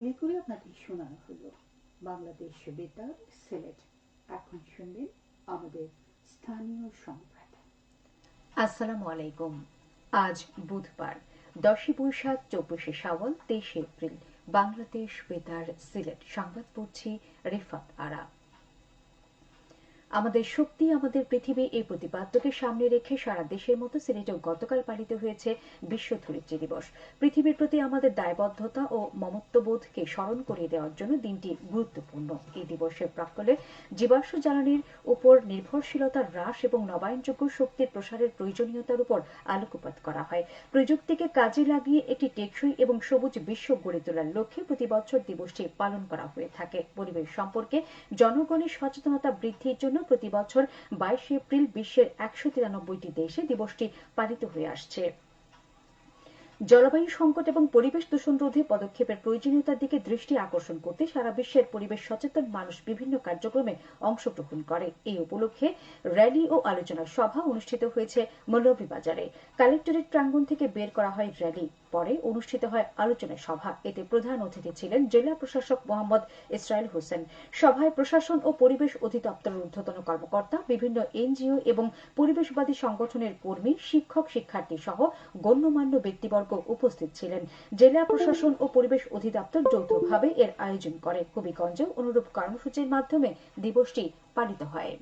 Play করে আপনাদের শোনানো হলো বাংলাদেশ বেতার সিলেট। এখন শুনবেন আমাদের স্থানীয় সংবাদ। আসসালামু আলাইকুম। আজ বুধবার 10 বৈশাখ 24 শাওয়াল 23 এপ্রিল। বাংলাদেশ বেতার সিলেট সংবাদ পড়ছি রিফাত আরা। আমাদের শক্তি আমাদের পৃথিবী এই প্রতিপাদ্যকে সামনে রেখে সারা দেশের মতো সিলেটেও গতকাল পালিত হয়েছে বিশ্ব ধরিত্রী দিবস। পৃথিবীর প্রতি আমাদের দায়বদ্ধতা ও মমত্ববোধকে স্মরণ করিয়ে দেওয়ার জন্য দিনটি গুরুত্বপূর্ণ। এই দিবসের প্রাক্কালে জীবাশ্ম জ্বালানির উপর নির্ভরশীলতা হ্রাস এবং নবায়নযোগ্য শক্তির প্রসারের প্রয়োজনীয়তার উপর আলোকপাত করা হয়। প্রযুক্তিকে কাজে লাগিয়ে একটি টেকসই এবং সবুজ বিশ্ব গড়ে তোলার লক্ষ্যে প্রতি বছর দিবসটি পালন করা হয়ে থাকে। পরিবেশ সম্পর্কে জনগণের সচেতনতা বৃদ্ধির জন্য প্রতি বছর 22 এপ্রিল বিশ্বের 193টি দেশে দিবসটি পালিত হয়ে আসছে। জলবায়ু সংকট এবং পরিবেশ দূষণ রোধে পদক্ষেপের প্রয়োজনীয়তার দিকে দৃষ্টি আকর্ষণ করতে সারা বিশ্বের পরিবেশ সচেতন মানুষ বিভিন্ন কার্যক্রমে অংশগ্রহণ করে। এই উপলক্ষে র্যালি ও আলোচনা সভা অনুষ্ঠিত হয়েছে মৌলভীবাজারে। কালেক্টরেট প্রাঙ্গণ থেকে বের করা হয় র্যালি, পরে অনুষ্ঠিত হয় আলোচনা সভা। এতে প্রধান অতিথি ছিলেন জেলা প্রশাসক মোহাম্মদ ইসরাইল হোসেন। সভায় প্রশাসন ও পরিবেশ অধিদপ্তরের ঊর্ধ্বতন কর্মকর্তা, বিভিন্ন এনজিও এবং পরিবেশবাদী সংগঠনের কর্মী, শিক্ষক, শিক্ষার্থী সহ গণ্যমান্য ব্যক্তিবর্গ উপস্থিত ছিলেন। জেলা প্রশাসন ও পরিবেশ অধিদপ্তর যৌথভাবে এর আয়োজন করে। হবিগঞ্জে অনুরূপ কর্মসূচির মাধ্যমে দিবসটি পালিত হয়।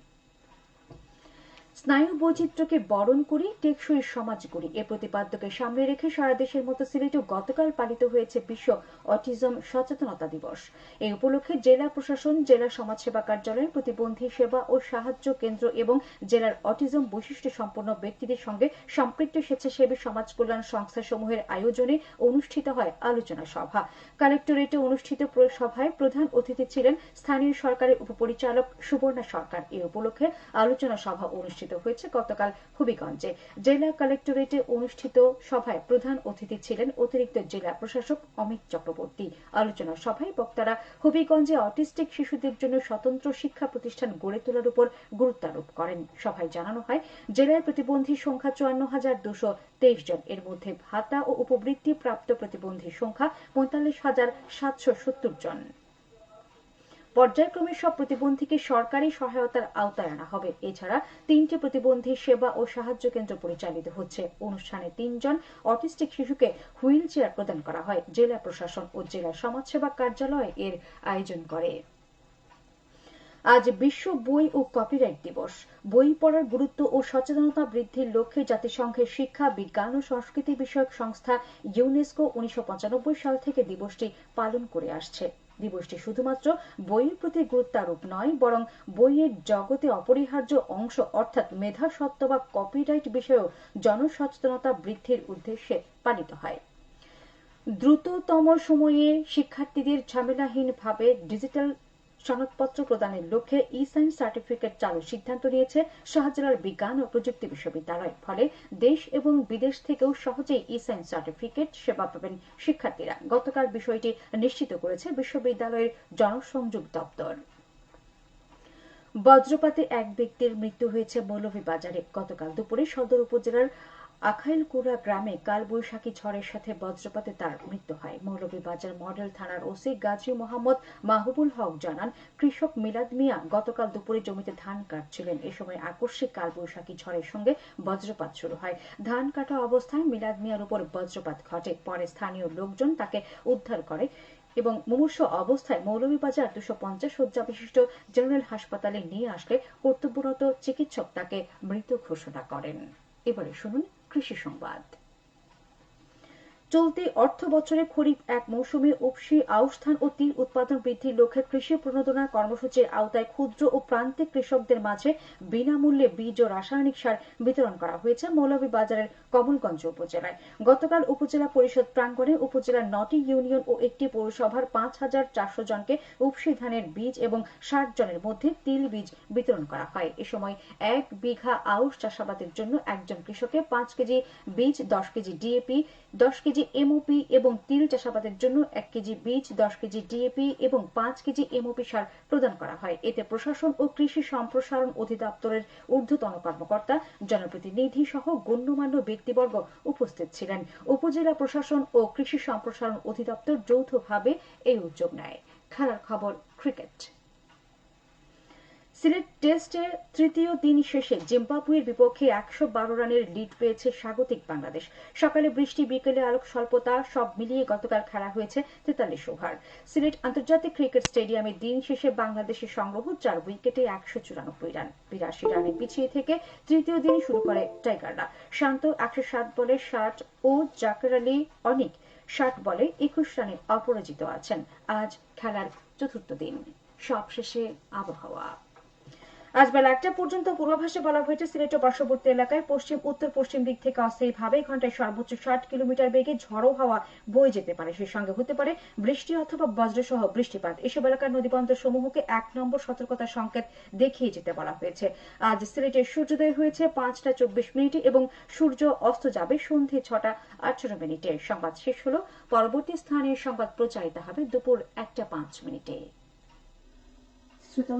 স্নায়ু বৈচিত্র্যকে বরণ করি, টেকসই সমাজ গড়ি এ প্রতিপাদ্যকে সামনে রেখে সারা দেশের মতো সিলেটেও গতকাল পালিত হয়েছে বিশ্ব অটিজম সচেতনতা দিবস। এই উপলক্ষে জেলা প্রশাসন, জেলা সমাজসেবা কার্যালয়ের প্রতিবন্ধী সেবা ও সাহায্য কেন্দ্র এবং জেলার অটিজম বৈশিষ্ট্য সম্পন্ন ব্যক্তিদের সঙ্গে সম্পৃক্ত স্বেচ্ছাসেবী সমাজ কল্যাণ সংস্থাসমূহের আয়োজনে অনুষ্ঠিত হয় আলোচনা সভা। কালেক্টরেটে অনুষ্ঠিত সভায় প্রধান অতিথি ছিলেন স্থানীয় সরকারের উপপরিচালক সুবর্ণা সরকার। এই উপলক্ষে আলোচনা সভা অনুষ্ঠিত হয়েছে গতকাল হবিগঞ্জে। জেলা কালেক্টরেটে অনুষ্ঠিত সভায় প্রধান অতিথি ছিলেন অতিরিক্ত জেলা প্রশাসক অমিত চক্রবর্তী। আলোচনা সভায় বক্তারা হবিগঞ্জে অটিস্টিক শিশুদের জন্য স্বতন্ত্র শিক্ষা প্রতিষ্ঠান গড়ে তোলার উপর গুরুত্ব আরোপ করেন। সভায় জানানো হয়, জেলায় প্রতিবন্ধীর সংখ্যা 54,223 জন। এর মধ্যে ভাতা ও উপবৃত্তি প্রাপ্ত প্রতিবন্ধীর সংখ্যা 45,770 জন। পর্যায়ক্রমে সব প্রতিবন্ধীকে সরকারি সহায়তার আওতায় আনা হবে। এছাড়া 3টি প্রতিবন্ধী সেবা ও সাহায্য কেন্দ্র পরিচালিত হচ্ছে। অনুষ্ঠানে 3 জন অটিস্টিক শিশুকে হুইল চেয়ার প্রদান করা হয়। জেলা প্রশাসন ও জেলা সমাজসেবা কার্যালয় এর আয়োজন করে। আজ বিশ্ব বই ও কপিরাইট দিবস। বই পড়ার গুরুত্ব ও সচেতনতা বৃদ্ধির লক্ষ্যে জাতিসংঘের শিক্ষা, বিজ্ঞান ও সংস্কৃতি বিষয়ক সংস্থা ইউনেস্কো 1995 সাল থেকে দিবসটি পালন করে আসছে। দিবসটি শুধুমাত্র বইয়ের প্রতি গুরুত্বারোপ নয়, বরং বইয়ের জগতে অপরিহার্য অংশ অর্থাৎ মেধাস্বত্ব বা কপিরাইট বিষয়েও জনসচেতনতা বৃদ্ধির উদ্দেশ্যে পালিত হয়। দ্রুততম সময়ে শিক্ষার্থীদের ঝামেলাহীনভাবে ডিজিটাল সনদপত্র প্রদানের লক্ষ্যে ই সায়েন্স সার্টিফিকেট চালুর সিদ্ধান্ত নিয়েছে শাহজালাল বিজ্ঞান ও প্রযুক্তি বিশ্ববিদ্যালয়। ফলে দেশ এবং বিদেশ থেকেও সহজেই ই সায়েন্স সার্টিফিকেট সেবা পাবেন শিক্ষার্থীরা। গতকাল বিষয়টি নিশ্চিত করেছে বিশ্ববিদ্যালয়ের জনসংযোগ দপ্তর। বজ্রপাতে এক ব্যক্তির মৃত্যু হয়েছে মৌলভীবাজারে। গতকাল দুপুরে সদর উপজেলার আখাইলকুড়া গ্রামে কালবৈশাখী ঝড়ের সাথে বজ্রপাতে তার মৃত্যু হয়। মৌলভীবাজার মডেল থানার ওসি গাজী মোহাম্মদ মাহবুবুল হক জানান, কৃষক মিলাদ মিয়া গতকাল দুপুরে জমিতে ধান কাটছিলেন। এ সময় আকস্মিক কালবৈশাখী ঝড়ের সঙ্গে বজ্রপাত শুরু হয়। ধান কাটা অবস্থায় মিলাদ মিয়ার উপর বজ্রপাত ঘটে। পরে স্থানীয় লোকজন তাকে উদ্ধার করে এবং মুমূর্ষু অবস্থায় মৌলভীবাজার 250 শয্যা বিশিষ্ট জেনারেল হাসপাতালে নিয়ে আসলে কর্তব্যরত চিকিৎসক তাকে মৃত ঘোষণা করেন। এবারে শুনুন কৃষি সংবাদ। চলতি অর্থ বছরে খরিফ এক মৌসুমে উপসি, আউশ ধান ও তিল উৎপাদন বৃদ্ধির লক্ষ্যে কৃষি প্রণোদনা কর্মসূচির আওতায় ক্ষুদ্র ও প্রান্তিক কৃষকদের মাঝে বিনামূল্যে বীজ ও রাসায়নিক সার বিতরণ করা হয়েছে মৌলভীবাজারের কমলগঞ্জ উপজেলায়। গতকাল উপজেলা পরিষদ প্রাঙ্গণে উপজেলার 9টি ইউনিয়ন ও একটি পৌরসভার 5,400 জনকে উপসি ধানের বীজ এবং 60 জনের মধ্যে তিল বীজ বিতরণ করা হয়। এ সময় 1 বিঘা আউশ চাষাবাদের জন্য একজন কৃষককে 5 কেজি বীজ, 10 KG DAP, 10 KG KG MOP এবং তিল চাষাবাদের জন্য 1 কেজি বীজ, 10 কেজি ডিএপি এবং 5 কেজি এমওপি সার প্রদান করা হয়। এতে প্রশাসন ও কৃষি সম্প্রসারণ অধিদপ্তরের ঊর্ধ্বতন কর্মকর্তা, জনপ্রতিনিধি সহ গণ্যমান্য ব্যক্তিবর্গ উপস্থিত ছিলেন। উপজেলা প্রশাসন ও কৃষি সম্প্রসারণ অধিদপ্তর যৌথভাবে এই উদ্যোগ নেয়। খেলার খবর ক্রিকেট। সিলেট টেস্টের তৃতীয় দিন শেষে জিম্বাবুয়ের বিপক্ষে 112 রানের লিড পেয়েছে স্বাগতিক বাংলাদেশ। সকালে বৃষ্টি, বিকেলে আলোক স্বল্পতা সব মিলিয়ে গতকাল খেলা হয়েছে 43 ওভার। সিলেট আন্তর্জাতিক ক্রিকেট স্টেডিয়ামে দিন শেষে বাংলাদেশের সংগ্রহ 4 উইকেটে 194 রান। 82 রানে পিছিয়ে থেকে তৃতীয় দিন শুরু করে টাইগাররা। শান্ত 107 বলে 60 ও জাকের আলী অনিক 60 বলে 21 রানে অপরাজিত আছেন। আজ খেলার চতুর্থ দিন। সবশেষে আবহাওয়া। আজ বেলা 1টা পর্যন্ত পূর্বাভাসে বলা হয়েছে সিলেট ও পার্শ্ববর্তী এলাকায় পশ্চিম উত্তর পশ্চিম দিক থেকে অস্থায়ীভাবে ঘন্টায় সর্বোচ্চ 60 কিলোমিটার বেগে ঝড়ো হাওয়া বয়ে যেতে পারে। সেই সঙ্গে হতে পারে বৃষ্টি অথবা বজ্রসহ বৃষ্টিপাত। এসব এলাকার নদীবন্দর সমূহকে 1 নম্বর সতর্কতার সংকেত দেখিয়ে যেতে বলা হয়েছে। আজ সিলেটের সূর্যোদয় হয়েছে 5টা 24 মিনিটে এবং সূর্য অস্ত যাবে সন্ধ্যে 6টা 18 মিনিটে। সংবাদ শেষ হলো। পরবর্তী স্থানীয় সংবাদ প্রচারিত হবে দুপুর 1টা 5 মিনিটে। শ্রোতা